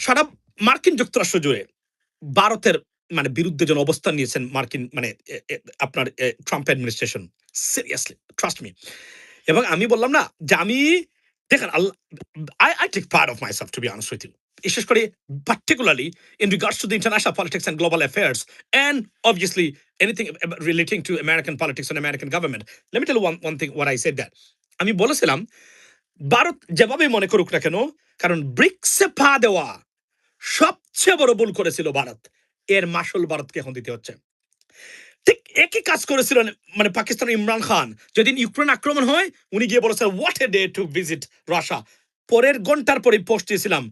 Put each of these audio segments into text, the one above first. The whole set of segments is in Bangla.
সারা মার্কিন যুক্তরাষ্ট্র জুড়ে ভারতের মানে বিরুদ্ধে যেন অবস্থান নিয়েছেন মার্কিন মানে আপনার Trump administration, seriously trust me. এবং আমি বললাম না যে আমি দেখেন I take part of myself, to be honest with you, বিশেষ করে particularly in regards to the international politics and global affairs, and obviously anything relating to American politics and American government. Let me tell you one thing what I said that আমি বলেছিলাম ভারত যেভাবে মনে করুক না কেন, কারণ ব্রিক্সে পা দেওয়া সবচেয়ে বড় ভুল করেছিল ভারত, এর মাসুল ভারতকে এখন দিতে হচ্ছে। ঠিক একই কাজ করেছিলেন মানে পাকিস্তানের ইমরান খান, যেদিন ইউক্রেন আক্রমণ হয় উনি গিয়ে বলেছেন what a day to visit Russia, পরের ঘন্টার পরে পোস্ট দিয়েছিলাম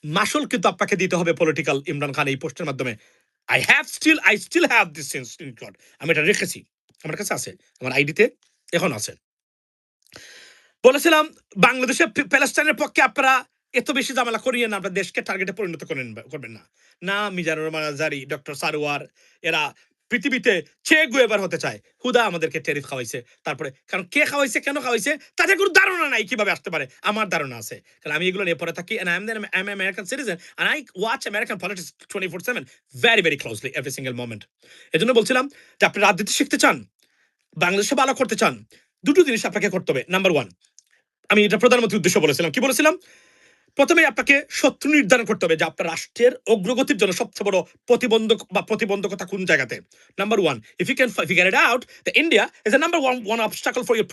মাসুল কিন্তু আপনাকে দিতে হবে পলিটিক্যাল, ইমরান খান এই পোস্টের মাধ্যমে। I still have this screenshot, আমি এটা রেখেছি, আমার কাছে আছে, আমার আইডিতে এখন আছে। বলেছিলাম বাংলাদেশে প্যালেস্টাইনের পক্ষে আপনারা এত বেশি ঝামেলা করিয়ে না, আপনার দেশকে টার্গেটে পরিণত করবেন না। না মিজানুর রহমান আজারি, ডক্টর সারোয়ার, এরা পৃথিবীতে চে গুয়েভার হতে চায়, হুদা আমাদেরকে টেরিফ খাওয়াইছে। তারপরে কারণ কে খাওয়াইছে, কেন খাওয়াইছে, তাদের কোনো ধারণা নাই কিভাবে আসতে পারে। আমার ধারণা আছে, কারণ আমি এগুলো নিয়ে পড়ে থাকি, and I'm an American citizen and I watch American politics 24/7 very very closely every single moment। এজন্য বলছিলাম যে আপনি রাজনীতি শিখতে চান, বাংলাদেশে ভালো করতে চান, দুটো জিনিস আপনাকে করতে হবে। নাম্বার 1, আমি এটা প্রধানমন্ত্রীর উদ্দেশ্য বলেছিলাম, কি বলেছিলাম, প্রথমে আপনাকে শত্রু নির্ধারণ করতে হবে যে আপনার রাষ্ট্রের অগ্রগতির জন্য সবচেয়ে বড় প্রতিবন্ধক বা প্রতিবন্ধকতা কোন জায়গাতে। Number 1, if you can figure it out, the India is the number one obstacle for your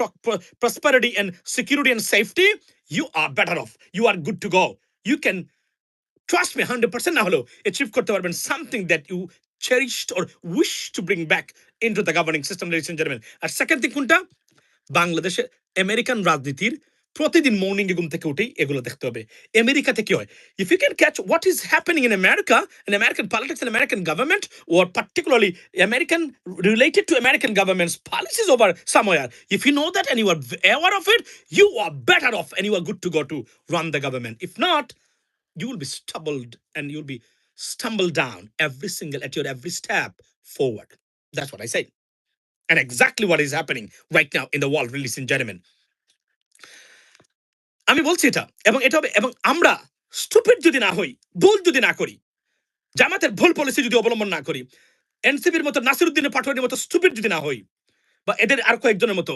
prosperity and security and safety, you are better off, you are good to go, you can trust me 100% না হলেও achieve করতে পারবেন something that you cherished or wish to bring back into the governing system, ladies and gentlemen। আর সেকেন্ড থিং কোনটা, বাংলাদেশে আমেরিকান রাজনীতির প্রতিদিন মর্নিং ঘুম থেকে উঠেই এগুলো দেখতে হবে। আমেরিকাতে কি হয়, if you can catch what is happening in America, in American politics, in American government, or particularly American related to American government's policies over somewhere, if you know that and you are aware of it, you are better off and you are good to go to run the government. If not, you will be stumbled down at your every step forward. That's what I say, and exactly what is happening right now in the world, ladies and gentlemen। আমি বলছি এটা, এবং এটা হবে, এবং আমরা স্টুপিড যদি না হই, ভুল যদি না করি, জামাতের ভুল পলিসি যদি অবলম্বন না করি, এনসিপির মতো, নাসিরুদ্দিনের পাটোয়ারির মতো স্টুপিড যদি না হই, বা এদের আর কয়েকজনের মতো,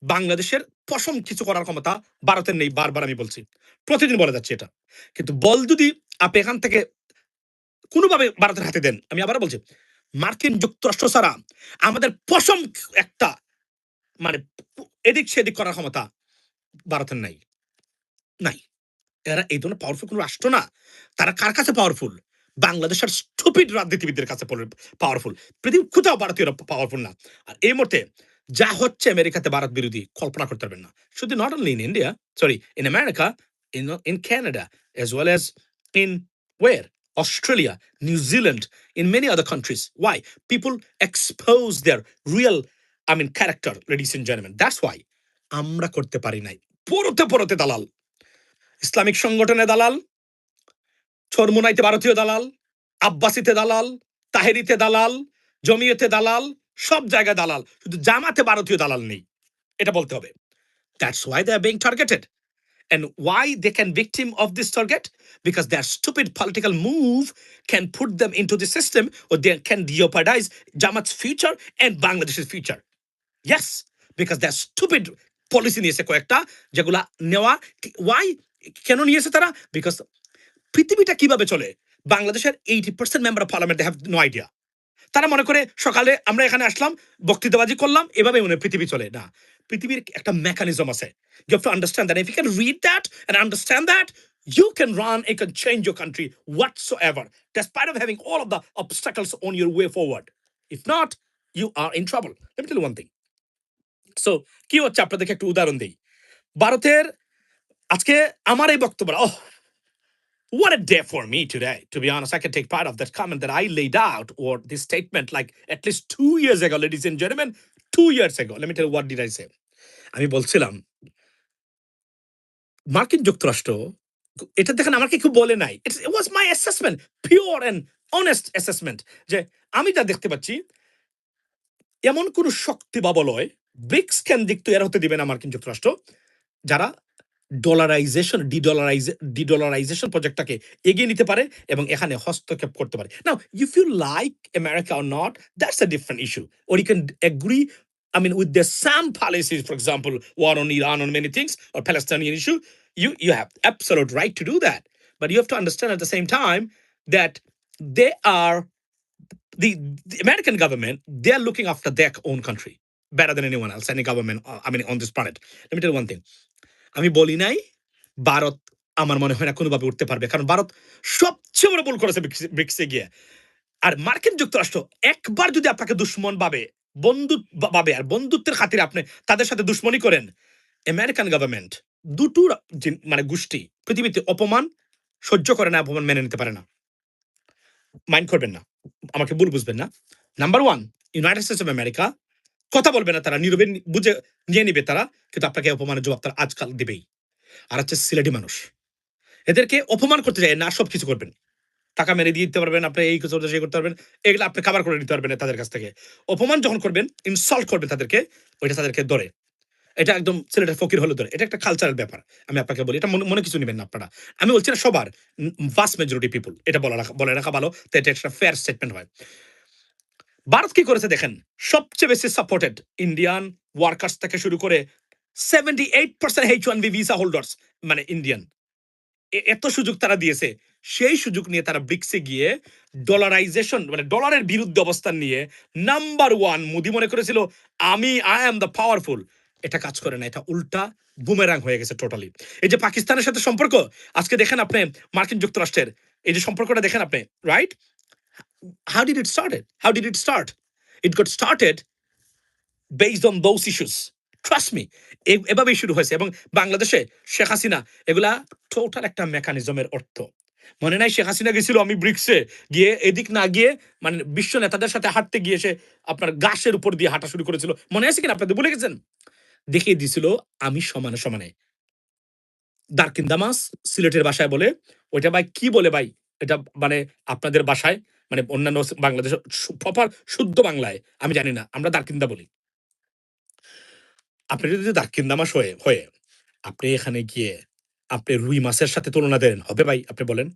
বাংলাদেশের পশম কিছু করার ক্ষমতা ভারতের নেই। বারবার আমি বলছি, প্রতিদিন বলে যাচ্ছি এটা, কিন্তু বল যদি আপনি এখান থেকে কোনোভাবে ভারতের হাতে দেন, আমি আবার বলছি, মার্কিন যুক্তরাষ্ট্র ছাড়া আমাদের পশম একটা মানে এদিক সেদিক করার ক্ষমতা ভারতের নাই, নাই। এরা এই ধরনের পাওয়ারফুল কোন রাষ্ট্র না। তারা কার কাছে পাওয়ারফুল? বাংলাদেশের স্টুপিড রাজনীতিবিদদের কাছে পাওয়ারফুল। পৃথিবীর কোথাও ভারতীয়রা পাওয়ারফুল না। আর এই মুহূর্তে যা হচ্ছে আমেরিকাতে ভারত বিরোধী, কল্পনা করতে পারবেন না। শুধু not only in India, sorry, in America, in Canada, as well as in where? Australia, New Zealand, in many other countries. Why? People expose their real, character, ladies and gentlemen. That's why আমরা করতে পারি নাই। পরতে দালাল, ইসলামিক সংগঠনে দালাল, চরমুনাইতে ভারতীয় দালাল, আব্বাসিতে দালাল, তাহেরিতে দালাল, জমিয়তে দালাল, সব জায়গায় দালাল, শুধু জামাতে ভারতীয় দালাল নেই, এটা বলতে হবে। That's why they are being targeted. And why they can victim of this target? Because their stupid political move can put them into the system, or they can jeopardize Jamaat's future and Bangladesh's future. Yes, because their stupid policy নিয়েছে কয়েকটা, যেগুলা নেওয়া, why কেন নিয়েছে তারা? Because পৃথিবীটা কিভাবে চলে, বাংলাদেশের 80% member of parliament they have no idea. তারা মনে করে সকালে আমরা এখানে আসলাম, বক্তৃতাবাজি করলাম, এভাবে মনে পৃথিবী চলে না। পৃথিবীর একটা মেকানিজম আছে। You have to understand that. If you can read that and understand that, you can run, you can change your country whatsoever, despite of having all of the obstacles on your way forward. If not, you are in trouble. Let me tell you one thing. So কি হচ্ছে আপনাদেরকে একটু উদাহরণ দিই। ভারতের আজকে আমার এই বক্তব্য, what a day for me today. To be honest, I can take part of that comment that I laid out, or this statement, like at least 2 years ago, ladies and gentlemen. 2 years ago, let me tell you what did I say. আমি বলছিলাম মার্কিন যুক্তরাষ্ট্র, এটা দেখেন আমাকে কেউ বলে নাই, it was my assessment, pure and honest assessment, যে আমি যা দেখতে পাচ্ছি এমন কোন শক্তি বা বলয় ব্রিক্স কেন্দ্রিক তৈরি হতে দিবে না মার্কিন যুক্তরাষ্ট্র, যারা ডিডলারাইজেশন প্রজেক্টটাকে এগিয়ে নিতে পারে এবং এখানে হস্তক্ষেপ করতে পারে। Now if you like America or not, that's a different issue, or you can agree, I mean, with the some policies, for example, war on Iran, on many things, or Palestinian issue, you have absolute right to do that. But you have to understand at the same time that they are the American government, they are looking after their own country better than anyone else, any government, I mean, on this planet. Let me tell you one thing. আমি বলি নাই ভারত আমার মনে হয় না কোনোভাবে উঠতে পারবে, কারণ ভারত সবচেয়ে বড় ভুল করেছে ব্রিক্সে গিয়ে। আর মার্কিন যুক্তরাষ্ট্র একবার যদি আপনাকে দুশ্মন ভাবে, বন্ধু ভাবে, আর বন্ধুত্বের খাতিরে আপনি তাদের সাথে দুশ্মনী করেন, আমেরিকান গভর্নমেন্ট দুটো মানে গোষ্ঠী পৃথিবীতে অপমান সহ্য করে না, অপমান মেনে নিতে পারে না। মাইন্ড করবেন না, আমাকে ভুল বুঝবেন না। Number one, United states of America কথা বলবে না, তারা নীরবে বুঝে নিয়ে নিবে তারা, কিন্তু আপনাকে অপমানের জবাব তারা আজকাল দিবেই। আর হচ্ছে সিলেটি মানুষ, এদেরকে অপমান করতে যায় না, সব কিছু করবেন, টাকা মেরে দিয়ে দিতে পারবেন, আপনি এই কিছু সেই করতে পারবেন, এগুলো আপনি কাভার করে নিতে পারবেন তাদের কাছ থেকে। অপমান যখন করবেন, ইনসাল্ট করবেন তাদেরকে, ওইটা তাদেরকে ধরে। এটা একদম সিলেটের ফকির হলে ধরে, এটা একটা কালচারাল ব্যাপার। আমি আপনাকে বলি, এটা মনে কিছু নেবেন না আপনারা, আমি বলছি না সবার, ভাস্ট মেজরিটি পিপল, এটা বলে রাখা ভালো, তো এটা একটা ফেয়ার স্টেটমেন্ট হয়। ভারত কি করেছে দেখেন, সবচেয়ে বেশি সাপোর্টেড ইন্ডিয়ান ওয়ার্কার্স থেকে শুরু করে 78% H1B ভিসা হোল্ডার্স মানে ইন্ডিয়ান, এত সুযোগ তারা দিয়েছে। সেই সুযোগ নিয়ে তারা ব্রিক্সে গিয়ে ডলারাইজেশন মানে ডলারের বিরুদ্ধে অবস্থান নিয়ে নাম্বার ওয়ান, মোদি মনে করেছিল আই এম দ্য পাওয়ারফুল। এটা কাজ করে না, এটা উল্টা বুমেরাং হয়ে গেছে টোটালি। এই যে পাকিস্তানের সাথে সম্পর্ক, আজকে দেখেন আপনি মার্কিন যুক্তরাষ্ট্রের এই যে সম্পর্কটা দেখেন আপনি, right? How did it started? How did it start? It got started based on those issues. Trust me, এভাবেই শুরু হয়েছে। এবং বাংলাদেশে শেখ হাসিনা এগুলা টোটাল একটা মেকানিজমের অর্থ। মনে নাই শেখ হাসিনা গেছিল আমি ব্রিক্সে গিয়ে, এদিক না গিয়ে মানে বিশ্ব নেতাদের সাথে হাঁটতে গিয়ে সে আপনার গাছের উপর দিয়ে হাঁটা শুরু করেছিল, মনে আছে কিনা আপনাদের? ভুলে গেছেন? দেখিয়ে দিছিল আমি সমানে সমানে। দারকিন্দামাস সিলেটের ভাষায় বলে, ওইটা ভাই কি বলে ভাই, এটা মানে আপনাদের ভাষায় মানে অন্যান্য বাংলাদেশের প্রপার শুদ্ধ বাংলায় আমি জানি না, আমরা দারকিন্দা বলি। আপনি যদি দারকিন্দামাস হয়ে আপনি এখানে গিয়ে আপনি রুই মাছের সাথে তুলনা দেন, হবে ভাই? আপনি বলেন,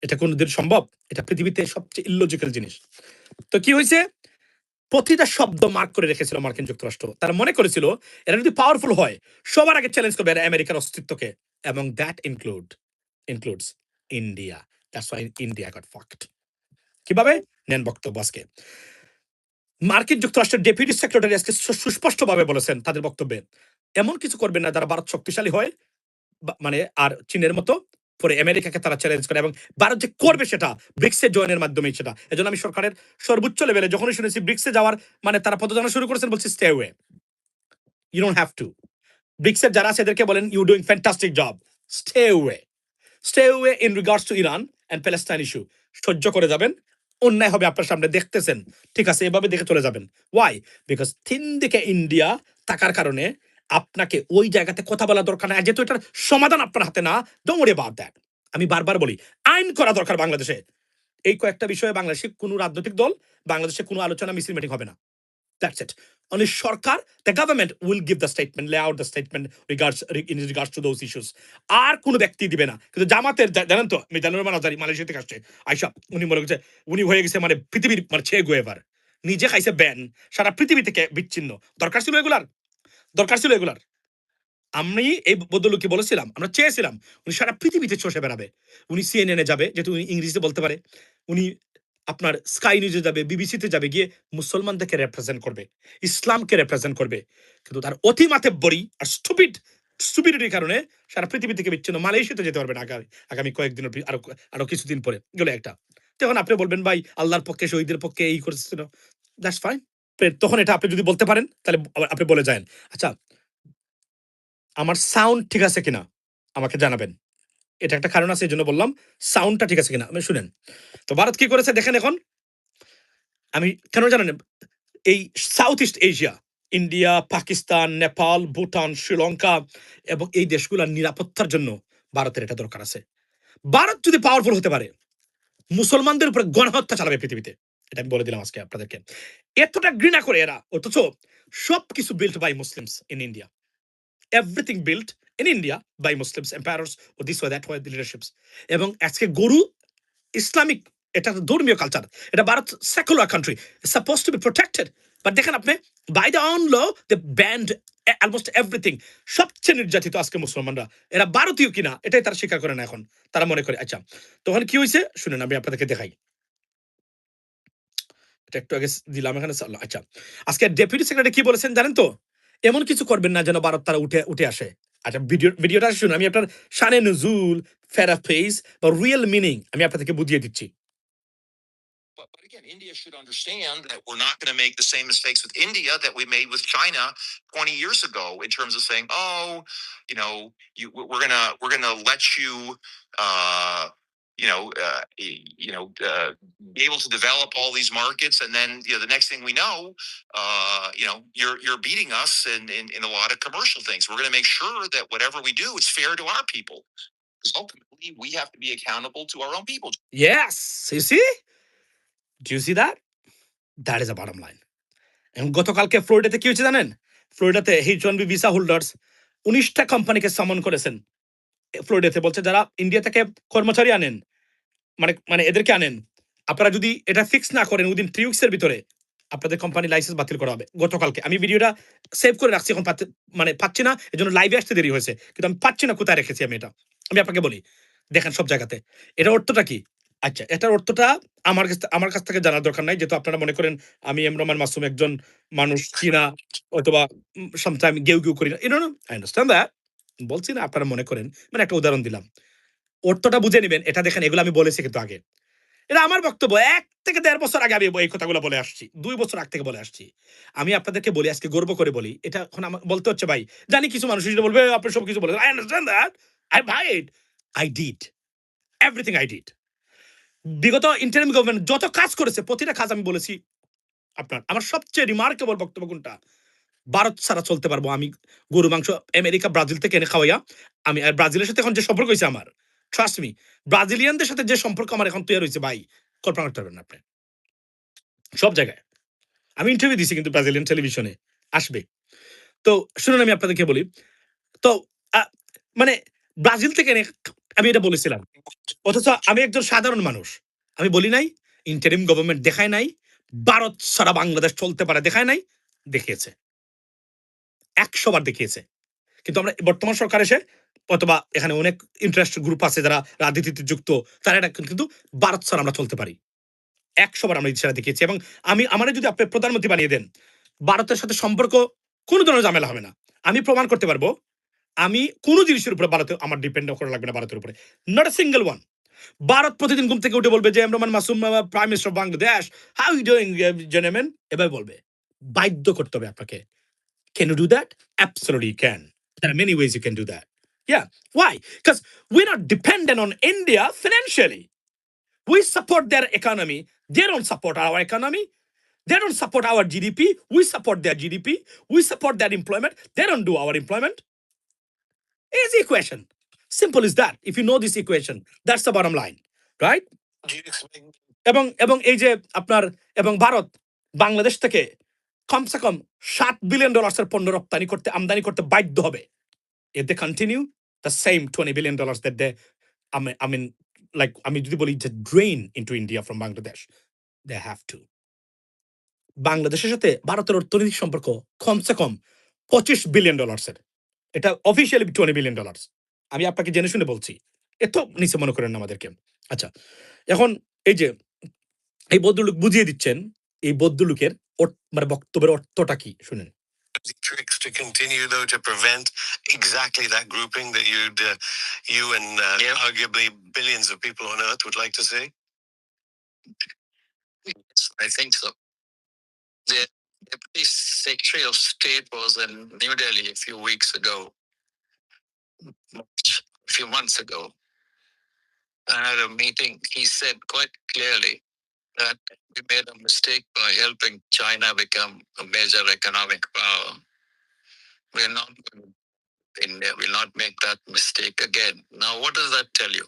এটা কোনদিন সম্ভব? এটা পৃথিবীতে সবচেয়ে ইললজিক্যাল জিনিস। তো কি হয়েছে? প্রতিটা শব্দ মার্ক করে রেখেছিল মার্কিন যুক্তরাষ্ট্র। তারা মনে করেছিল এরা যদি পাওয়ারফুল হয়, সবার আগে চ্যালেঞ্জ করবে এরা আমেরিকার অস্তিত্বকে, এবং that includes India. That's why India goat fucked. কিভাবে? নেন বক্তব্য আজকে। মার্কিন যুক্তরাষ্ট্রের ডেপুটি সেক্রেটারি আজকে সুস্পষ্টভাবে বলেছেন তাদের বক্তব্যে, এমন কিছু করবেন না যারা ভারত শক্তিশালী হয় মানে আর চীনের মতো পরে আমেরিকাকে তারা চ্যালেঞ্জ করে, এবং ভারত যে করবে সেটা ব্রিক্সে জয়েনের মাধ্যমেই সেটা। এজন্য আমি সরকারের সর্বোচ্চ লেভেলে যখনই শুনেছি ব্রিক্সে যাওয়ার মানে তারা পদযাত্রা শুরু করেছেন, বলছি stay away, you don't have to. ব্রিক্সের যারা আছে এদেরকে বলেন you doing fantastic job, stay away in regards to Iran and Palestine issue. সহ্য করে যাবেন, অন্যায় হবে আপনার সামনে দেখতেছেন, ঠিক আছে, এভাবে দেখে চলে যাবেন। ওয়াই? বিকজ তিন দিকে ইন্ডিয়া থাকার কারণে আপনাকে ওই জায়গাতে কথা বলা দরকার নাই, যেহেতু এটার সমাধান আপনার হাতে না। Don't worry about that. আমি বারবার বলি, আইন করা দরকার বাংলাদেশে। এই কয়েকটা বিষয়ে বাংলাদেশে কোনো রাজনৈতিক দল, বাংলাদেশে কোনো আলোচনা মিছিল মিটিং হবে না। That's it. Only Sarkar, the government will give the statement, lay out the statement in regards to those issues. আর কোনো ব্যক্তি দিবে না। কিন্তু জামাতের জানেন তো, আমি জানুয়ারি মানাজারি মালয়েশিয়া থেকে আসছে আইসা, উনি মনে করছে উনি হয়ে গেছে মানে পৃথিবীর মানে ছে গোয়েভার, নিজে খাইছে ব্যান, সারা পৃথিবী থেকে বিচ্ছিন্ন। দরকার ছিল এগুলার? দরকার ছিল এগুলার? আমি এই ভদ্রলোককে বলেছিলাম, আমরা চেয়েছিলাম উনি সারা পৃথিবীতে চষে বেড়াবে। উনি সিএনএন এ যাবে, যেহেতু উনি ইংরেজিতে বলতে পারে। উনি আপনার স্কাই নিউজে যাবে, বিবিসিতে যাবে, গিয়ে মুসলমানদেরকে রিপ্রেজেন্ট করবে, ইসলামকে রিপ্রেজেন্ট করবে। কিন্তু তার অতিমাতেব্বরি আর স্টুপিডিটির কারণে সারা পৃথিবী থেকে বিচ্ছিন্ন। মালয়েশিয়াতে যেতে পারবেন আগামী কয়েকদিনের আরো কিছুদিন পরে গেলে একটা। তখন আপনি বলবেন ভাই আল্লাহর পক্ষে, শহীদের পক্ষে এই করেছিল, দ্যাটস ফাইন। তখন এটা আপনি যদি বলতে পারেন তাহলে আপনি বলে যান। আচ্ছা, আমার সাউন্ড ঠিক আছে কিনা আমাকে জানাবেন। এটা একটা কারণ আছে, এজন্য বললাম সাউন্ডটা ঠিক আছে কিনা। আমি শুনেন। তো ভারত কি করেছে দেখেন এখন। আমি কেন জানেন? এই south east Asia, India, Pakistan, Nepal, Bhutan, Sri Lanka এবং এই দেশগুলোর নিরাপত্তার জন্য ভারতের এটা দরকার আছে। ভারত যদি পাওয়ারফুল হতে পারে, মুসলমানদের উপরে গণহত্যা চালাবে পৃথিবীতে। এটা আমি বলে দিলাম আজকে আপনাদেরকে। এতটা ঘৃণা করে এরা, অথচ সবকিছু built by Muslims in India. Everything built in India by Muslims, emperors, or this or that way the leaderships. এবং আজকে গরু ইসলামিক, এটা ধর্মীয় কালচার, এটা Bharat secular country, suppose to be protected, but দেখেন আপনি by the on law the banned almost everything. সবচেয়ে নির্যাতিত আজকে মুসলমানরা, এরা ভারতীয় কিনা এটাই তারা স্বীকার করে না এখন, তারা মনে করে। আচ্ছা, তখন কি হয়েছে শুনেন, আমি আপনাদেরকে দেখাই। এটা একটু আগে দিলাম এখানে। আচ্ছা, আজকে ডেপুটি সেক্রেটারি কি বলেছেন জানেন তো? এমন কিছু করবেন না যেন ভারত তারা উঠে উঠে আসে। আচ্ছা, ভিডিওটা শুনুন, আমি আপনার শানে নজুল, ফেরাফেজ বা রিয়েল মিনিং আমি আপনাদেরকে বুঝিয়ে দিচ্ছি। But again, India should understand that we're not going to make the same mistakes with India that we made with China 20 years ago in terms of saying, "Oh, we're gonna let you, uh, be able to develop all these markets, and then the next thing we know, you're beating us in a lot of commercial things. We're going to make sure that whatever we do is fair to our people, because ultimately we have to be accountable to our own people." Yes, you see? Do you see that? That is the bottom line. এবং গতকালকে ফ্লোরিডাতে কি হয়েছে জানেন? ফ্লোরিডাতে H1B ভিসা হোল্ডার্স 19টা কোম্পানিকে সামন করেছেন ফ্লোরিডাতে, বলছে যারা ইন্ডিয়া থেকে কর্মচারী আনেন, মানে মানে এদেরকে আনেন, আপনারা যদি এটা ফিক্স না করেন উইদিন 3 উইকস এর ভিতরে আপনাদের কোম্পানি লাইসেন্স বাতিল করা হবে। গতকালকে আমি ভিডিওটা সেভ করে রাখছি, এখন মানে পাচ্ছি না, এজন্য লাইভে আসতে দেরি হয়েছে, কিন্তু আমি পাচ্ছি না কোথায় রেখেছি আমি এটা। আমি আপনাকে বলি, দেখেন সব জায়গাতে। এটার অর্থটা কি? আচ্ছা, এটার অর্থটা আমার কাছ থেকে জানার দরকার নাই, যেহেতু আপনারা মনে করেন আমি রহমান মাসুম একজন মানুষ কিনা, অথবা সামটাইম গেউ গেউ করি না, আই আন্ডারস্ট্যান্ড দ্যাট। বলছি না আপনারা মনে করেন, মানে একটা উদাহরণ দিলাম, অর্থটা বুঝে নেবেন। এটা দেখেন, এগুলো আমি বলেছি কিন্তু আগে, এটা আমার বক্তব্য। 1 থেকে 1.5 বছর আগে আমি এই কথাগুলো বলে আসছি, 2 বছর আগ থেকে বলে আসছি। আমি আপনাদেরকে বলি, আজকে গর্ব করে বলি, এটা এখন আমার বলতে হচ্ছে ভাই। জানি কিছু মানুষ যেটা বলবে আপনি সব কিছু বলেছেন, I understand that, I did everything, I did. বিগত ইন্টারিম গভর্নমেন্ট যত কাজ করেছে প্রতিটা কাজ আমি বলেছি আপনার। আমার সবচেয়ে রিমার্কেবল বক্তব্য কোনটা? ভারত ছাড়া চলতে পারবো আমি, গরু মাংস আমেরিকা ব্রাজিল থেকে এনে খাওয়াইয়া আমি। আর ব্রাজিলের সাথে এখন যে সম্পর্ক হয়েছে আমার, ট্রাস্ট মি, ব্রাজিলিয়ানদের সাথে যে সম্পর্ক আমার এখন তৈরি হয়েছে ভাই, কল্পনা করতে পারবেন না আপনি। সব জায়গায় আমি ইন্টারভিউ দিছি, কিন্তু ব্রাজিলিয়ান টেলিভিশনে আসবে। তো শুনুন, আমি আপনাদেরকে বলি, তো মানে ব্রাজিল থেকে এনে আমি এটা বলেছিলাম, অথচ আমি একজন সাধারণ মানুষ। আমি বলি নাই ইন্টারিম গভর্নমেন্ট দেখায় নাই ভারত ছাড়া বাংলাদেশ চলতে পারে, দেখায় নাই, দেখিয়েছে, 100 বার দেখিয়েছে। কিন্তু আমরা বর্তমান সরকার এসে, অথবা এখানে অনেক ইন্টারেস্ট গ্রুপ আছে যারা রাজনীতিতে যুক্ত, তারা এটা কিন্তু ভারত ছাড়া আমরা চলতে পারি, 100 বার আমরা সেটা দেখিয়েছি। এবং আমার যদি আপনি প্রধানমন্ত্রী বানিয়ে দেন, ভারতের সাথে সম্পর্ক কোনো ধরনের ঝামেলা হবে না। আমি প্রমাণ করতে পারবো আমি কোনো জিনিসের উপরে ভারতে আমার ডিপেন্ড করা লাগবে না, ভারতের উপরে, not a single one. Bharat প্রতিদিন ঘুম থেকে উঠে বলবে যে Rahman Masum prime minister of Bangladesh, how you doing gentleman, এভাবে বলবে। বাধ্য করতে হবে আপনাকে। Can you do that? Absolutely you can. There are many ways you can do that. Yeah. Why? Because we're not dependent on India financially. We support their economy. They don't support our economy. They don't support our GDP. We support their GDP. We support their employment. They don't do our employment. Easy equation. Simple as that. If you know this equation, that's the bottom line, right? এবং এবং এই যে আপনার এবং ভারত বাংলাদেশ থেকে কমসে কম $7 বিলিয়ন পণ্য রপ্তানি করতে, আমদানি করতে বাধ্য হবে। If they continue the same $20 billion that they, I mean, like আমি যদি বলি যে drain into India from Bangladesh, they have to. বাংলাদেশের সাথে ভারতের অর্থনৈতিক সম্পর্ক কমসে কম $25 বিলিয়ন। এটা অফিসিয়ালি $20 বিলিয়ন। আমি আপনাকে জেনে শুনে বলছি, এত নিচে মনে করেন না আমাদেরকে। আচ্ছা, এখন এই যে এই ভদ্রলোক বুঝিয়ে দিচ্ছেন, এই ভদ্রলোকের মানে বক্তব্যের অর্থটা কি শুনেন। Tricks to continue, though, to prevent exactly that grouping that you and arguably billions of people on Earth would like to see? Yes, I think so. The Deputy Secretary of State was in New Delhi a few weeks ago, a few months ago. I had a meeting. He said quite clearly that we made a mistake by helping China become a major economic power. We're not going to, India will not make that mistake again. Now, what does that tell you?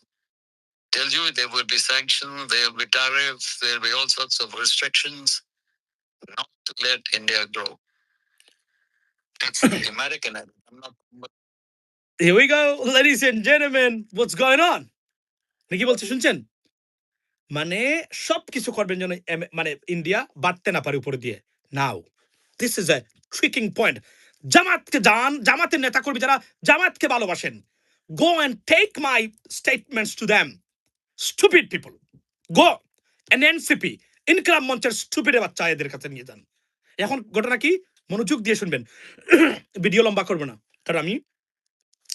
Tells you there will be sanctions, there will be tariffs, there will be all sorts of restrictions, not to let India grow. That's the American. I'm not. Here we go, ladies and gentlemen. What's going on? কি বলছে শুনছেন? মানে সবকিছু করবেন যেন মানে ইন্ডিয়া বাড়তে না পারে উপরে দিয়ে। Now this is a tricking point. জামাতকে যান, জামাতের নেতাকর্মী যারা জামাতকে ভালোবাসেন, go and take my statements to them. Stupid people, go and NCP Inqilab মঞ্চের স্টুপিডের বাচ্চা এদের কাছে নিয়ে যান। এখন ঘটনা কি, মনোযোগ দিয়ে শুনবেন। ভিডিও লম্বা করবো না, কারণ আমি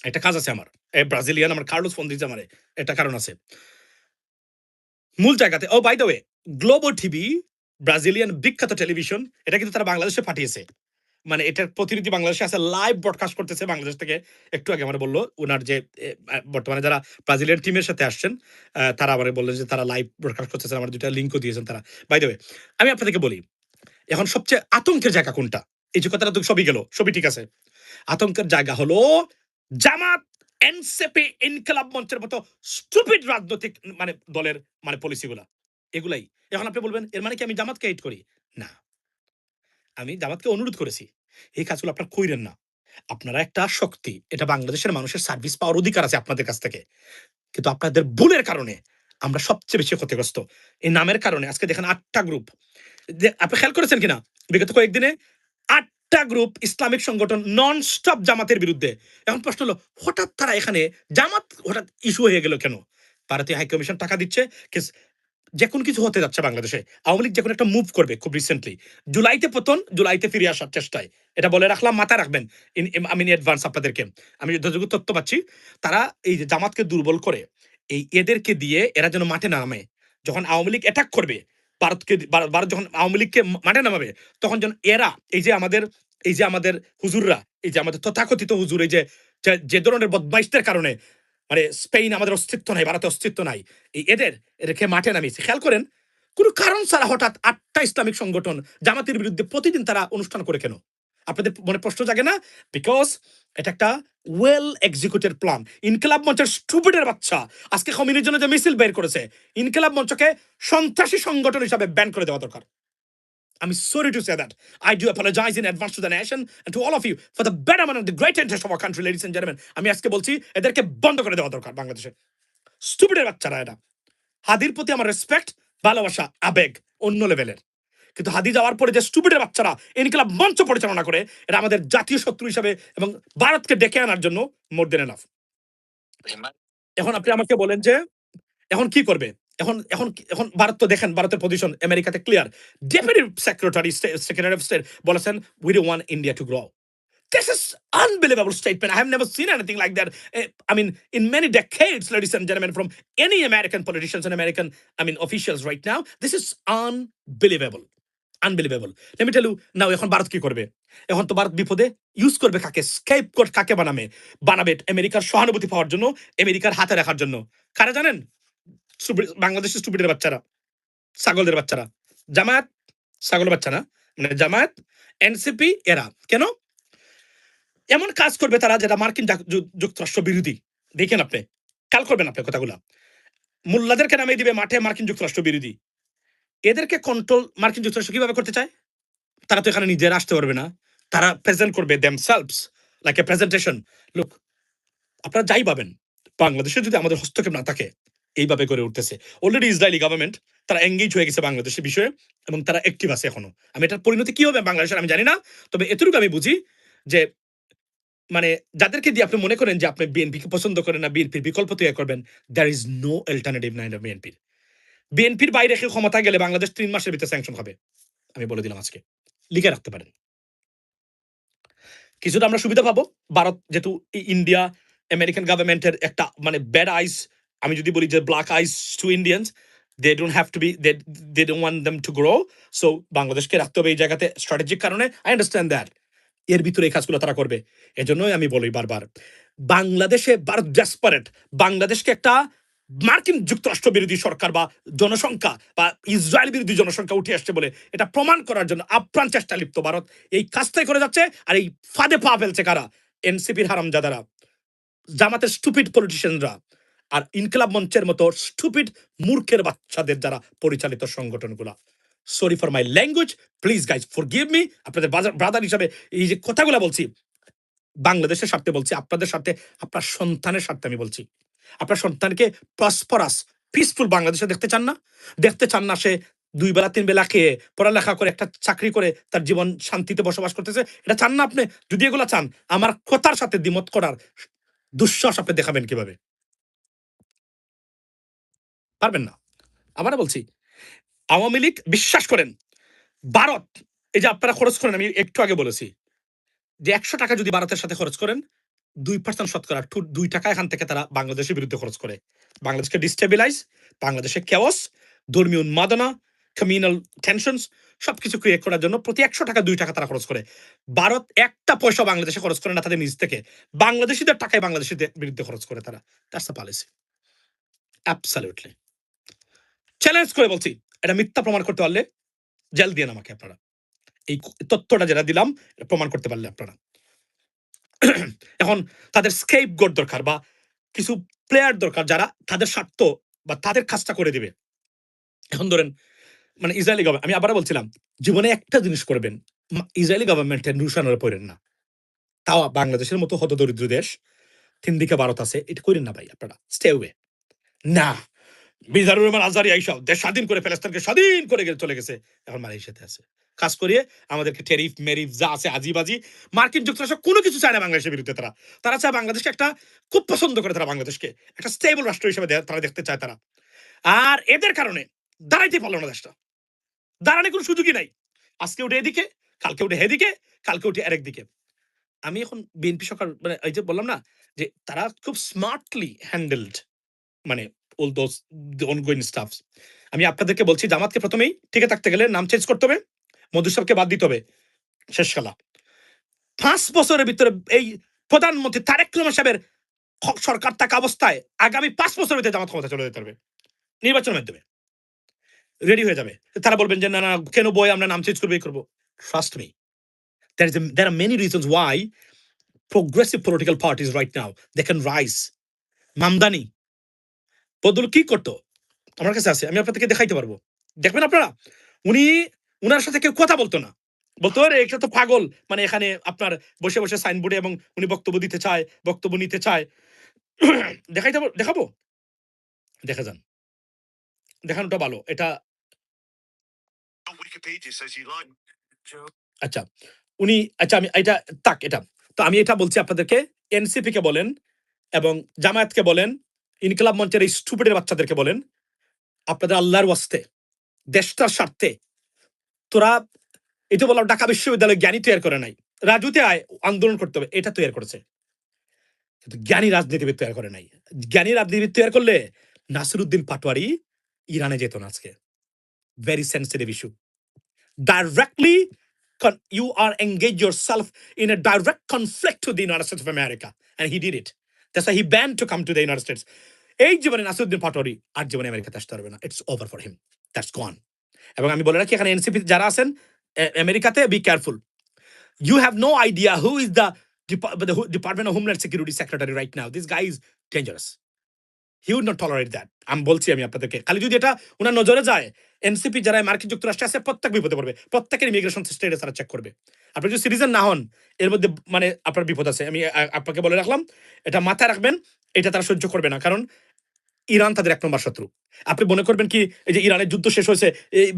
একটা কাজ আছে আমার। ব্রাজিলিয়ান আমার কার্লোস ফোন দিয়েছে আমারে, একটা কারণ আছে। মূল জায়গাতে, ও by the way, Globo TV Brazilian বিখ্যাত টেলিভিশন, এটা কিন্তু তারা বাংলাদেশে পাঠিয়েছে। মানে এটার প্রতিনিধি বাংলাদেশে আছে, লাইভ ব্রডকাস্ট করতেছে বাংলাদেশ থেকে। একটু আগে আমার বললো ওনার যে বর্তমানে যারা ব্রাজিলিয়ান টিমের সাথে আসছেন, তারা আমার বললেন যে তারা লাইভ ব্রডকাস্ট করতেছেন, আমার দুটা লিঙ্কও দিয়েছেন তারা। বাই দ্য ওয়ে, আমি আপনাদেরকে বলি এখন সবচেয়ে আতঙ্কের জায়গা কোনটা। এই যে কথাটা তো সবই গেল, সবই ঠিক আছে। আতঙ্কের জায়গা হলো জামাত, এনসিপি, ইনকলাব মঞ্চের মতো স্টুপিড রাজনৈতিক মানে দলের মানে পলিসিগুলা, এগুলাই। এখন আপনি বলবেন এর মানে কি আমি জামাতকে হেট করি? না, আমি জামাতকে অনুরোধ করেছি এই কাজগুলো আপনারা কইরেন না। আপনারা একটা শক্তি, এটা বাংলাদেশের মানুষের সার্ভিস পাওয়ার অধিকার আছে আপনাদের কাছ থেকে, কিন্তু আপনাদের ভুলের কারণে আমরা সবচেয়ে বেশি ক্ষতিগ্রস্ত। এই নামের কারণে আজকে দেখেন 8টা গ্রুপ, আপনি খেয়াল করেছেন কিনা বিগত কয়েকদিনে 8টা গ্রুপ ইসলামিক সংগঠন নন স্টপ জামাতের বিরুদ্ধে। এখন প্রশ্ন হলো হঠাৎ তারা এখানে জামাত হঠাৎ ইস্যু হয়ে গেল কেন? ভারতীয় হাই কমিশন টাকা দিচ্ছে, যে কোনো কিছু হতে যাচ্ছে বাংলাদেশে। আওয়ামী লীগ যে কোনো একটা মুভ করবে খুব রিসেন্টলি, জুলাইতে পতন, জুলাইতে ফিরে আসার চেষ্টায়। এটা বলে রাখলাম, মাথায় রাখবেন। আমি অ্যাডভান্স আপনাদেরকে আমি যতটুকু তথ্য পাচ্ছি, তারা এই যে জামাতকে দুর্বল করে এই এদেরকে দিয়ে এরা যেন মাঠে নামে। যখন আওয়ামী লীগ অ্যাটাক করবে ভারতকে, ভারত যখন আওয়ামী লীগকে মাঠে নামাবে, তখন যেন এরা এই যে আমাদের হুজুররা, এই যে আমাদের তথাকথিত হুজুর, এই যে যে ধরনের বদমাইশদের কারণে মানে স্পেন আমাদের অস্তিত্ব নাই, ভারতের অস্তিত্ব নাই, এই এদেরকে মাঠে নামিয়েছে। খেয়াল করেন, কোনো কারণ ছাড়া হঠাৎ 8টা ইসলামিক সংগঠন জামাতের বিরুদ্ধে প্রতিদিন তারা অনুষ্ঠান করে কেন? আপনাদের মনে প্রশ্ন জাগে না? বিকজ এটা একটা ওয়েল এক্সিকিউটেড প্ল্যান। ইনকিলাব মঞ্চের স্টুপিডের বাচ্চা আজকে কমিউনির জন্য যে মিছিল বের করেছে, ইনকিলাব মঞ্চকে সন্ত্রাসী সংগঠন হিসাবে ব্যান করে দেওয়া দরকার। I'm sorry to say that. I do apologize in advance to the nation and to all of you for the betterment and the great interest of our country, ladies and gentlemen. আমি আজকে বলছি এদেরকে বন্ধ করে দেওয়া দরকার বাংলাদেশে। স্টুপিডের বাচ্চারা এরা। হাদির প্রতি আমার রেসপেক্ট, ভালোবাসা, আবেগ অন্য লেভেলের, কিন্তু হাদি যাওয়ার পরে যে স্টুপিডের বাচ্চারা ইনকিলাব মঞ্চ পরিচালনা করে, এরা আমাদের জাতীয় শত্রু হিসাবে এবং ভারতকে ডেকে আনার জন্য মোর দেন এনাফ। এখন আপনি আমাকে বলেন যে এখন কি করবে? এখন এখন এখন ভারত তো দেখেন, ভারতের পজিশন আমেরিকাতে clear. Deputy secretary of state বলেছেন we don't want India to grow. This is unbelievable statement. I have never seen anything like that. I mean, in many decades, ladies and gentlemen, from any American politicians and American, officials right now, this is unbelievable. Unbelievable. Let me tell you now, এখন ভারত কি করবে? এখন তো ভারত বিপদে ইউজ করবে কাকে? স্কেপগোট কাকে বানাবে আমেরিকার সহানুভূতি পাওয়ার জন্য, আমেরিকার হাতে রাখার জন্য। কারা জানেন? বাংলাদেশের স্টুপিডের বাচ্চারা, ছাগলদের বাচ্চারা। জামায়াত ছাগলের বাচ্চা না, মানে জামায়াত, এনসিপি, এরা কেন এমন কাজ করবে তারা, যেটা মার্কিন যুক্তরাষ্ট্র বিরোধী। দেখেন আপনি, কাল করবেন আপনি কথাগুলা। মোল্লাদেরকে নামিয়ে দিবে মাঠে, মার্কিন যুক্তরাষ্ট্র বিরোধী। এদেরকে কন্ট্রোল মার্কিন যুক্তরাষ্ট্র কিভাবে করতে চায়? তারা তো এখানে নিজেরা আসতে পারবে না, তারা প্রেজেন্ট করবে themselves like a presentation. Look, আপনারা যাই পাবেন, বাংলাদেশে যদি আমাদের হস্তক্ষেপ না থাকে, এইভাবে করে উঠতেছে। অলরেডি ইসরায়েলি গভর্নমেন্ট তারা এঙ্গেজ হয়ে গেছে বাংলাদেশের বিষয়ে, এবং তারা অ্যাক্টিভ আছে এখনো। আমি এটার পরিণতি কি হবে বাংলাদেশের আমি জানি না, তবে এতটুকু আমি বুঝি যে মানে যাদেরকে দিয়ে আপনি মনে করেন যে আপনি বিএনপিকে পছন্দ করেন না, বিএনপির বিকল্প তৈরি করবেন, there is no alternative nine of বিএনপির। বিএনপির বাইরে কেউ ক্ষমতা গেলে বাংলাদেশ 3 মাসের ভিতরে স্যাংশন হবে। আমি বলে দিলাম আজকে, লিখে রাখতে পারেন। কিছুটা আমরা সুবিধা পাবো, ভারত যেহেতু ইন্ডিয়া আমেরিকান গভর্নমেন্টের একটা মানে ব্যাড আইস, আমি যদি বলি যে black eyes to Indians, they don't have to be, they don't want them to grow. So বাংলাদেশকে রাখতে হবে এই জায়গাতে স্ট্র্যাটেজিক কারণে। I understand that. এর ভিতরে এই কাজগুলো তারা করবে। এজন্যই আমি বলি বারবার, বাংলাদেশে ভারত ডেসপারেট। বাংলাদেশকে একটা মার্কিন যুক্তরাষ্ট্র বিরোধী সরকার বা জনসংখ্যা বা ইসরায়েল বিরোধী জনসংখ্যা উঠে আসছে বলে এটা প্রমাণ করার জন্য আপ্রাণ চেষ্টা লিপ্ত ভারত। এই কাজটাই করে যাচ্ছে, আর এই ফাঁদে পা ফেলছে কারা? এনসিপির হারামজাদারা, জামাতের স্টুপিড পলিটিশিয়ানরা, আর ইনকিলাব মঞ্চের মতো স্টুপিড মূর্খের বাচ্চাদের যারা পরিচালিত সংগঠনগুলা। Sorry for my language, please guys forgive me. আপনাদের ব্রাদার হিসাবে এই যে কথাগুলো বলছি, বাংলাদেশের স্বার্থে বলছি, আপনাদের স্বার্থে, আপনার সন্তানের স্বার্থে আমি বলছি। আপনার সন্তানকে প্রসপারাস, পিসফুল বাংলাদেশে দেখতে চান না? দেখতে চান না সে ২ বেলা ৩ বেলা খেয়ে, পড়ালেখা করে, একটা চাকরি করে তার জীবন শান্তিতে বসবাস করতেছে? এটা চান না আপনি? যদি এগুলা চান, আমার কথার সাথে দ্বিমত করার দুঃসাহস আপনি দেখাবেন কিভাবে? পারবেন না। আবারও বলছি, আওয়ামী লীগ বিশ্বাস করেন, ভারত এই যে আপনারা খরচ করেন, আমি একটু আগে বলেছি যে ৳১০০ যদি ভারতের সাথে খরচ করেন, 2% শতকরা ৳2 এখান থেকে তারা বাংলাদেশের বিরুদ্ধে খরচ করে। বাংলাদেশকে ডিস্টেবিলাইজ, বাংলাদেশে chaos, ধর্মীয় উন্মাদনা, communal tensions সবকিছু ক্রিয়েট করার জন্য প্রতি ৳১০০ ৳2 তারা খরচ করে। ভারত একটা পয়সা বাংলাদেশে খরচ করে না তাদের নিজ থেকে। বাংলাদেশীদের টাকায় বাংলাদেশীদের বিরুদ্ধে খরচ করে তারা। That's the policy. Absolutely. Challenge করে বলছি, এটা মিথ্যা প্রমাণ করতে পারলে জেল দিয়েন আমাকে আপনারা। এই তথ্যটা যেটা দিলাম, এটা প্রমাণ করতে পারলে আপনারা। এখন তাদের স্কেপগোট দরকার বা কিছু প্লেয়ার দরকার যারা তাদের স্বার্থ বা তাদের কাজটা করে দিবে। এখন ধরেন মানে ইসরায়েলি গভর্নমেন্ট, আমি আবারও বলছিলাম, জীবনে একটা জিনিস করবেন, ইসরায়েলি গভর্নমেন্টের নুশানরে পড়েন না। তাও বাংলাদেশের মতো হতদরিদ্র দেশ, ৩ দিকে ভারত আছে, এটা করেন না ভাই আপনারা। Stay away. না, মিজানুর রহমান আজহারি এইসব দেশ স্বাধীন করে ফেলেস্তানকে স্বাধীন করে চলে গেছে, এখন মালয়েশিয়াতে আছে। কাজ করিয়ে আমাদেরকে টেরিফ মেরিফ যা আছে আজিবাজি, মার্কিন যুক্তরাষ্ট্র কোনো কিছু চায় না বাংলাদেশের বিরুদ্ধে। তারা তারা চায় বাংলাদেশকে একটা, খুব পছন্দ করে তারা বাংলাদেশকে একটা স্টেবল রাষ্ট্র হিসেবে তারা দেখতে চায় তারা। আর এদের কারণে দাঁড়াইতে পারলো না দেশটা, দাঁড়ানোর কোনো সুযোগই নাই। আজকে উঠে এদিকে, কালকে উঠে হেদিকে, কালকে উঠে আরেক দিকে। আমি এখন বিএনপি সরকার মানে এই যে বললাম না যে তারা খুব স্মার্টলি হ্যান্ডেলড, মানে all those the ongoing stuffs. আমি আপনাদেরকে বলছি, জামাতকে প্রথমেই টিকে থাকতে গেলে নাম চেঞ্জ করতে হবে, মধুসবকে বাদ দিতে হবে, শেষ খেলা। ৫ বছরের ভিতরে এই প্রধানমন্ত্রী তারেক রহমান সাহেবের সরকার থাকা অবস্থায় আগামী ৫ বছরের ভিতরে জামাত ক্ষমতা চলে যেতে পারবে নির্বাচনের মাধ্যমে, রেডি হয়ে যাবে। তারা বলবেন যে না না কেন বই আমরা নাম চেঞ্জ করবো, এই করবো। Trust me, there are many reasons why progressive political parties right now they can rise. Mamdani বদল কি করতো আমার কাছে আছে, আমি আপনাদেরকে দেখাইতে পারবো, দেখবেন আপনারা। উনি, উনার সাথে কেউ কথা বলতো না, বলতো আরে এটা তো পাগল, মানে এখানে আপনার বসে বসে সাইনবোর্ডে, এবং উনি বক্তব্য দিতে চায়, বক্তব্য নিতে চায়। দেখাবো, দেখা যান, দেখানোটা ভালো এটা। আচ্ছা, উনি, আচ্ছা আমি এটা তাক এটা, তো আমি এটা বলছি আপনাদেরকে, এনসিপি কে বলেন এবং জামায়াতকে বলেন, ইনকিলাব মঞ্চের এই স্টুপিডের বাচ্চাদেরকে বলেন, আপনাদের আল্লাহর ওয়াস্তে, দেশটার স্বার্থে তোরা, এটা বললাম ঢাকা বিশ্ববিদ্যালয় জ্ঞানী তৈরি করে নাই, রাজুতে আয় আন্দোলন করতে হবে, এটা তৈরি করেছে, কিন্তু জ্ঞানী রাজনীতিবিদ তৈরি করে নাই। জ্ঞানী রাজনীতিবিদ তৈরি করলে নাসিরুদ্দিন পাটোয়ারি ইরানে যেত না আজকে। Very sensitive issue. Directly you are engaged yourself in a direct conflict with the United States of America, and he did it. That's why he banned to come to the United States. এই জীবনে নাসিরুদ্দিন পাটোয়ারি আর জীবনে আমেরিকাতে আসতে পারবে না। It's over for him, that's gone. এবং আমি বলে রাখি, এখানে এনসিপি যারা আছেন আমেরিকাতে, be careful. You have no idea who is the Department of Homeland Security Secretary right now. This guy is dangerous. He would not tolerate that. আমি বলছি আমি আপনাদেরকে, খালি যদি এটা ওনার নজরে যায়, এনসিপি যারা মার্কিন যুক্তরাষ্ট্রে আছে প্রত্যেক বিপদে পড়বে, প্রত্যেকের ইমিগ্রেশন স্টেটাস তারা চেক করবে। আপনি যদি সিটিজেন না হন, এর মধ্যে মানে আপনার বিপদ আছে। আমি আপনাকে বলে রাখলাম, এটা মাথায় রাখবেন, এটা তারা সহ্য করবে না, কারণ ইরান তাদের ১ নম্বর শত্রু। আপনি মনে করবেন কি এই যে ইরানের যুদ্ধ শেষ হয়েছে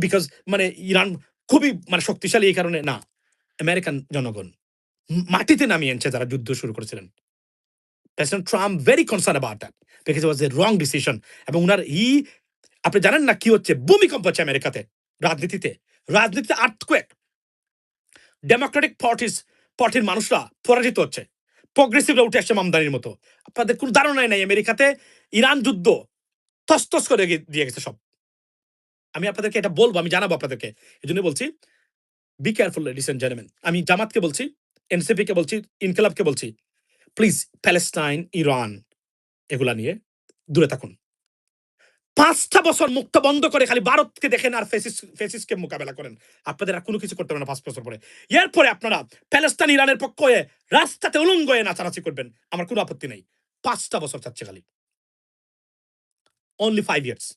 বিকজ মানে ইরান খুবই মানে শক্তিশালী এই কারণে না। আমেরিকান জনগণ মাটিতে নামিয়ে এনেছে যারা যুদ্ধ শুরু করেছিলেন। President Trump very concern about that because it was A wrong decision. এবং উনার আপনি জানেন না কি হচ্ছে, ভূমিকম্প হচ্ছে আমেরিকাতে, রাজনীতিতে আর্থকোয়েক। ডেমোক্রেটিক পার্টির মানুষরা পরাজিত হচ্ছে, প্রগ্রেসিভরা উঠে আসছে মামদানির মতো। আপনাদের কোনো ধারণাই নাই, আমেরিকাতে ইরান যুদ্ধ তস্তস করে দিয়ে গেছে সব। আমি আপনাদেরকে এটা বলবো, আমি জানাবো আপনাদেরকে, এই জন্য বলছি be careful ladies and gentleman. আমি জামাতকে বলছি, এনসিপি কে বলছি, ইনকিলাবকে বলছি, প্লিজ প্যালেস্টাইন, ইরান এগুলা নিয়ে দূরে থাকুন। ৫টা বছর মুখটা বন্ধ করে খালি ভারতকে দেখেন আর ফেসিসকে মোকাবেলা করেন, আপনাদের আর কোনো কিছু করতে হবে না ৫ বছর পরে। এরপরে আপনারা প্যালেস্টাইন ইরানের পক্ষ হয়ে রাস্তাতে উলঙ্গ হয়ে নাচানাচি করবেন, আমার কোনো আপত্তি নেই। ৫টা বছর চাচ্ছে খালি, অনলি 5 ইয়ার্স।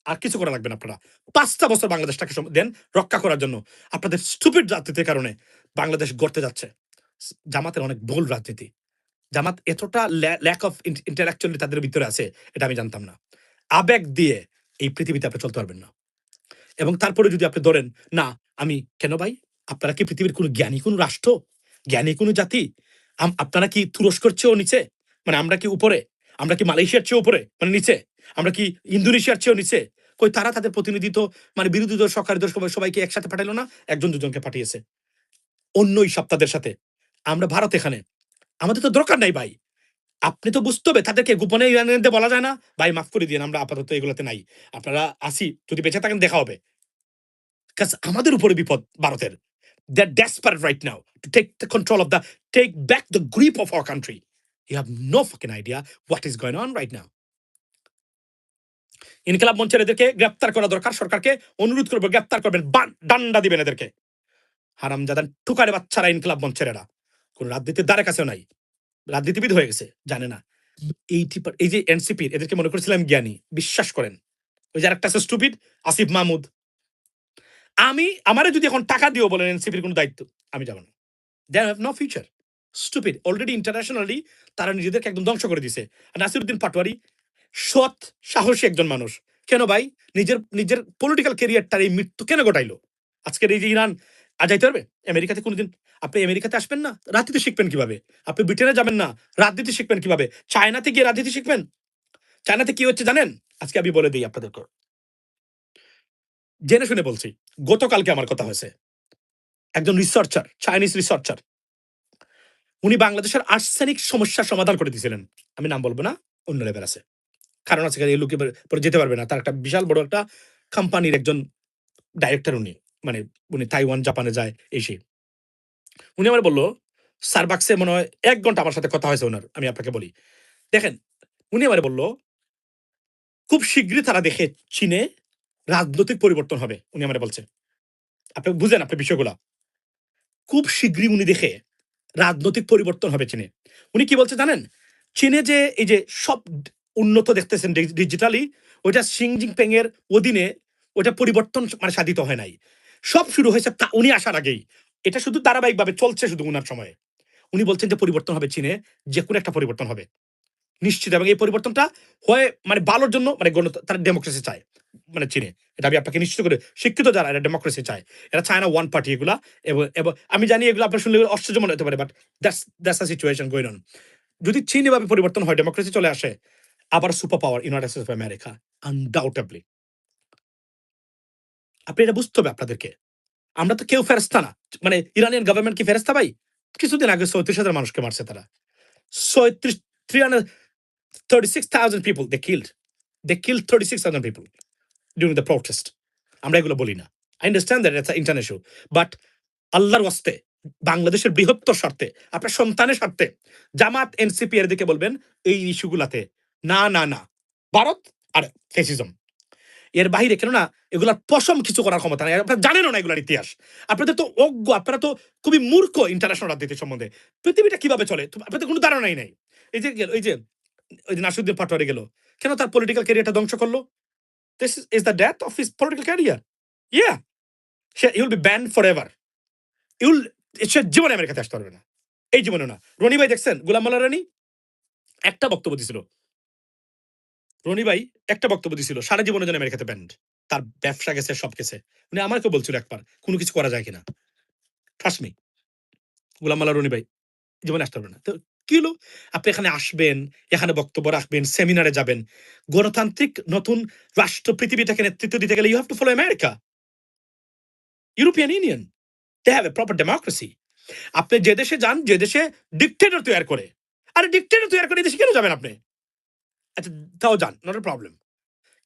আর কিছু করা লাগবে না। আপনারা 5টা বছর বাংলাদেশটাকে দেন রক্ষা করার জন্য। আপনাদের স্টুপিড রাজনীতির কারণে বাংলাদেশ গড়তে যাচ্ছে। জামাতের অনেক ভুল রাজনীতি। জামাত এতটা ল্যাক অফ ইন্টেলেকচুয়ালি তাদের ভিতরে আছে, এটা আমি জানতাম না। আবেগ দিয়ে এই পৃথিবীতে আপনি চলতে পারবেন না। এবং তারপরে যদি আপনি ধরেন, না আমি কেন ভাই? আপনারা কি পৃথিবীর কোনো জ্ঞানী কোনো রাষ্ট্র? জ্ঞানী কোনো জাতি? আপনারা কি তুরস্কর চেয়েও নিচে? মানে আমরা কি উপরে? আমরা কি মালয়েশিয়ার চেয়েও উপরে? মানে নিচে? আমরা কি ইন্দোনেশিয়ার চেয়েও নিচে? কই তারা তাদের প্রতিনিধি তো মানে বিরোধী দল, সরকারি দল সবাইকে একসাথে পাঠাইলো না? একজন দুজনকে পাঠিয়েছে। অন্য এই সপ্তাহদের সাথে। আমরা ভারত এখানে। আমাদের তো দরকার নাই ভাই। আপনি তো বুঝতে হবে তাদেরকে গোপনে ইরানিয়ানদের বলা যায় না? ভাই মাফ করে দিয়েন, আমরা আপাতত এগুলোতে নাই। আপনারা আসি, যদি বেঁচে থাকেন দেখা হবে। Because আমাদের উপরে বিপদ ভারতের। They're desperate right now to take back the grip of our country. You have no fucking idea what is going on right now. ইনকিলাব মঞ্চের এদেরকে গ্রেপ্তার করা দরকার। সরকারকে অনুরোধ করবো, গ্রেপ্তার করবেন, ডান্ডা দিবেন এদেরকে। হারামজাদা টুকারে বাচ্চারা ইনকিলাব মঞ্চের এরা। কোন রাজনীতির দ্বারে কাছেও নাই। রাজনীতিবিদ হয়ে গেছে, জানে না। এই যে এনসিপির, এদেরকে মনে করেছিলাম জ্ঞানী। বিশ্বাস করেন, ওই যে আরেকটা আছে স্টুপিড, আসিফ মাহমুদ। আমারে যদি এখন টাকা দিও বলেন এনসিপির কোনো দায়িত্ব, আমি যাব না। They have no future. Stupid. Already internationally তারা নিজেদেরকে একদম ধ্বংস করে দিছে। নাসিরউদ্দিন পাটোয়ারি সৎ সাহসী একজন মানুষ। কেন ভাই নিজের পলিটিক্যাল ক্যারিয়ারটার এই মৃত্যু কেন ঘটাইলো? আজকের এই যে ইরান যাইতে পারবে আমেরিকাতে? কোনোদিন আপনি আমেরিকাতে আসবেন না, রাজনীতি শিখবেন কিভাবে? আপনি ব্রিটেনে যাবেন না, রাজনীতি শিখবেন কিভাবে? চায়নাতে গিয়ে রাজনীতি শিখবেন? চায়নাতে কি হচ্ছে জানেন? আজকে আমি বলে দিই আপনাদেরকে, জেনে শুনে বলছি। গতকালকে আমার কথা হয়েছে একজন রিসার্চার, চাইনিজ রিসার্চার। উনি বাংলাদেশের আর্সেনিক সমস্যার সমাধান করে দিয়েছিলেন। আমি নাম বলবো না, অন্য লেভেল আছে। কারণ আছে, এই লোকে পরে যেতে পারবে না। তার একটা বিশাল বড় একটা কোম্পানির একজন ডাইরেক্টর উনি। মানে উনি তাইওয়ান, জাপানে যায় এসে। উনি আমার বলল, স্টারবাকসে মনে হয় 1 ঘন্টা আমার সাথে কথা হয়েছে ওনার। আমি আপনাকে বলি, দেখেন, উনি আমার বলল খুব শীঘ্রই তারা দেখে চীনে রাজনৈতিক পরিবর্তন হবে। উনি আমার বলছে, আপনি বুঝেন আপনি বিষয়গুলা। খুব শীঘ্রই উনি দেখে রাজনৈতিক পরিবর্তন হবে চীনে। উনি কি বলছে জানেন? চীনে যে এই যে সব উন্নত দেখতেছেন ডিজিটালি, ওইটা শি জিনপিং এর অধীনে ওইটা পরিবর্তন মানে সাধিত হয় নাই। সব শুরু হয়েছে উনি আসার আগেই। এটা শুধু ধারাবাহিকভাবে চলছে শুধু উনার সময়ে। উনি বলছেন যে পরিবর্তন হবে চীনে, যে কোনো একটা পরিবর্তন হবে নিশ্চিত। এবং এই পরিবর্তনটা হয় মানে ভালোর জন্য, মানে তারা ডেমোক্রেসি চায় মানে চীনে। এটা আমি আপনাকে নিশ্চিত করে, শিক্ষিত যারা এরা ডেমোক্রেসি চায়, এরা চায় না ওয়ান পার্টি এগুলা। এবং আমি জানি এগুলো আপনার শুনলে আশ্চর্য মনে হতে পারে, but that's a situation going on. যদি চীন এভাবে পরিবর্তন হয়, ডেমোক্রেসি চলে আসে, আবার super power United states of America undoubtedly. আপনি এটা বুঝতে হবে আপনাদেরকে। আমরা তো কেউ ফেরেস্তা না। মানে ইরানিয়ান গভর্নমেন্ট কি ফেরেস্তা ভাই? কিছুদিন আগে ৩৬,০০০ মানুষকে মারছে তারা। 336,000 people they killed. They killed 36,000 people during the protest. আমরা এগুলো বলি না। I understand that it's an international, but আল্লাহর ওয়াস্তে বাংলাদেশের বৃহত্তর স্বার্থে, আপনার সন্তানের স্বার্থে জামাত এনসিপি এর দিকে বলবেন এই ইস্যুগুলাতে না না না। ভারত আর ফ্যাসিজম এর বাইরে, কেননা এগুলার পশম কিছু করার ক্ষমতা নাই। আপনারা জানেনও না এগুলার ইতিহাস। আপনাদের তো অজ্ঞ, আপনারা তো খুবই মূর্খ ইন্টারন্যাশনাল রাজনীতি সম্বন্ধে। পৃথিবীটা কিভাবে চলে আপনাদের কোনো ধারণাই নাই। এই যে ওই যে নাসিরউদ্দিন পাটোয়ারি গেল, কেন তার পলিটিক্যাল ক্যারিয়ারটা ধ্বংস করলো? This is the death of his political career. Yeah, he will be banned forever. সে জীবনে আমেরিকাতে আসতে পারবে না, এই জীবনে না। রনি ভাই দেখছেন, গোলাম মোল্লা রনি একটা বক্তব্য দিছিল। রনি ভাই একটা বক্তব্য দিছিল, সারা জীবনের জন্য আমেরিকাতে ব্যান্ড। তার ব্যবসা গেছে, সব গেছে। উনি আমাকে বলছিল একবার কোনো কিছু করা যায় কিনা। ট্রাস্ট মি, গোলাম মোল্লা রনি ভাই জীবনে আসতে পারবে না। তো কি হলো? আপনি এখানে আসবেন, এখানে বক্তব্য রাখবেন, সেমিনারে যাবেন। গণতান্ত্রিক নতুন রাষ্ট্র পৃথিবীটাকে নেতৃত্ব দিতে গেলে you have to follow America, European Union. They have a proper democracy. আপনি যে দেশে যান, যে দেশে ডিকটেটর তৈরি করে, আরে ডিকটেটর তৈরি করে এই দেশে কেন যাবেন আপনি? আচ্ছা, তাও যান, নট এ প্রবলেম।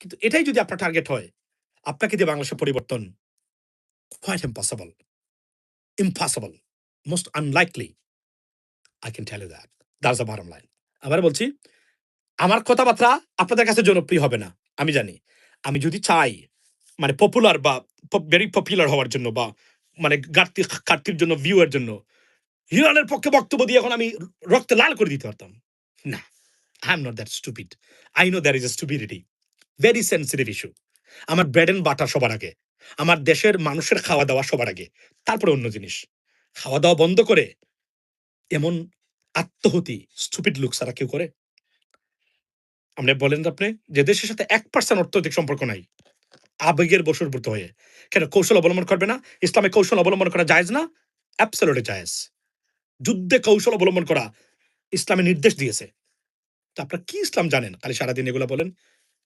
কিন্তু এটাই যদি আপনার টার্গেট হয়, আপনাকে দিয়ে বাংলাদেশের পরিবর্তন quite impossible. Impossible. Most unlikely. I can tell you that. That's the bottom line. আবার বলছি, আমার কথাবার্তা আপনাদের কাছে জনপ্রিয় হবে না, আমি জানি। আমি যদি চাই মানে পপুলার বা ভেরি পপুলার হওয়ার জন্য, বা মানে ঘাটতির জন্য, ভিউয়ের জন্য, ইরানের পক্ষে বক্তব্য দিয়ে এখন আমি রক্তে লাল করে দিতে পারতাম না। I am not that stupid. I know there is a stupidity. Very sensitive issue. আমার ব্রেড এন্ড বাটার সবার আগে, আমার দেশের মানুষের খাওয়া দাওয়া সবার আগে, তারপরে অন্য জিনিস। খাওয়া দাওয়া বন্ধ করে এমন আত্মহতি স্টুপিড লুক ছাড়া কেউ করে? আপনি বলেন তো, আপনি যে দেশের সাথে 1% অর্থনৈতিক সম্পর্ক নাই, আবেগের বশবর্তী হয়ে কেন কৌশল অবলম্বন করবে না? ইসলামে কৌশল অবলম্বন করা জায়েজ না? অ্যাবসলিউটলি জায়েজ। যুদ্ধে কৌশল অবলম্বন করা ইসলামে নির্দেশ দিয়েছে। তো আপনারা কি ইসলাম জানেন? খালি সারাদিন এগুলো বলেন।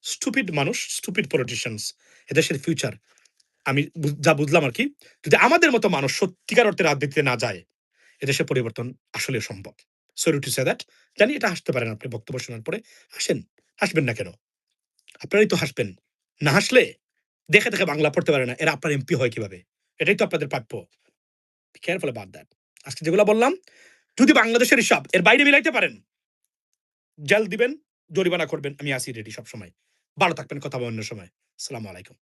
স্টুপিড মানুষ, স্টুপিড পলিটিশিয়ানস, এদেশের ফিউচার। আমি যা বুঝলাম আরকি, যদি আমাদের মতো মানুষ সত্যিকার অর্থে রাজনীতিতে না যায়, এদেশের পরিবর্তন আসলে সম্ভব। Sorry to say that. জানি এটা হাসতে পারেন আপনি বক্তব্য শোনার পরে। হাসেন। হাসবেন না কেন? আপনারাই তো হাসবেন। না হাসলে দেখে, দেখে বাংলা পড়তে পারে না। এরা আপনার এমপি হয় কিভাবে? এটাই তো আপনাদের প্রাপ্য। Be careful about that. আজকে যেগুলা বললাম, যদি বাংলাদেশের হিসাব এর বাইরে মিলাইতে পারেন, জেল দিবেন, জরিমানা করবেন। আমি আছি রেডি সবসময়। ভালো থাকবেন, কথা হবে অন্য সময়। আসসালামু আলাইকুম।